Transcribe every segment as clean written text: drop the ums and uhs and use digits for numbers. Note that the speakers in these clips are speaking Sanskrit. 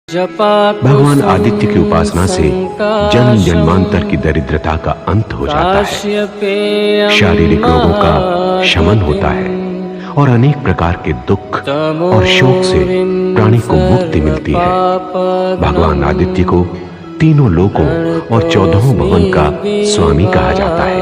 भगवान आदित्य की उपासना से जन्म जन्मांतर की दरिद्रता का अंत हो जाता है, शारीरिक रोगों का शमन होता है और अनेक प्रकार के दुख और शोक से प्राणी को मुक्ति मिलती है। भगवान आदित्य को तीनों लोकों और 14 भवन का स्वामी कहा जाता है।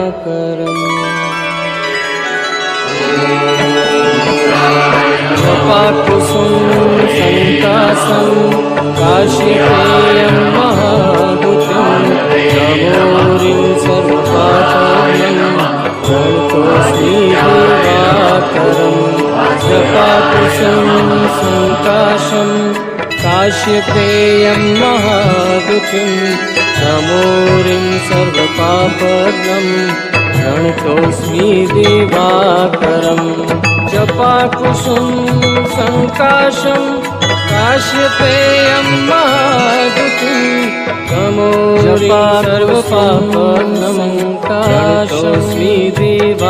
काशीपेयं महाभूतं नमोरिं सर्वपापहरणं प्रणतोऽस्मि दिवाकरं जपाकुशं संकाशं काशीपेयं महाभूतं नमोरिं सर्वपापहरणं प्रणतोऽस्मि दिवाकरं जपाकुशं संकाशं काश्यपेयं महादुःखं तमोरिं सर्वपापहरणं काश्यस्मि दिवाकाश्यपेयं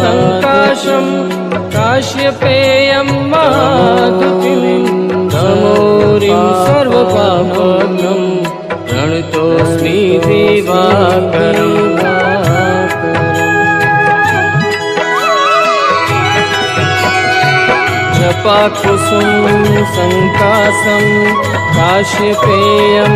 संकाशं काश्यपेयं महादुःखं तमोरिं सर्वपापहरणं प्रणतोऽस्मि दिवाकरम्। जपाकुसुम संकाशं काश्यपेयं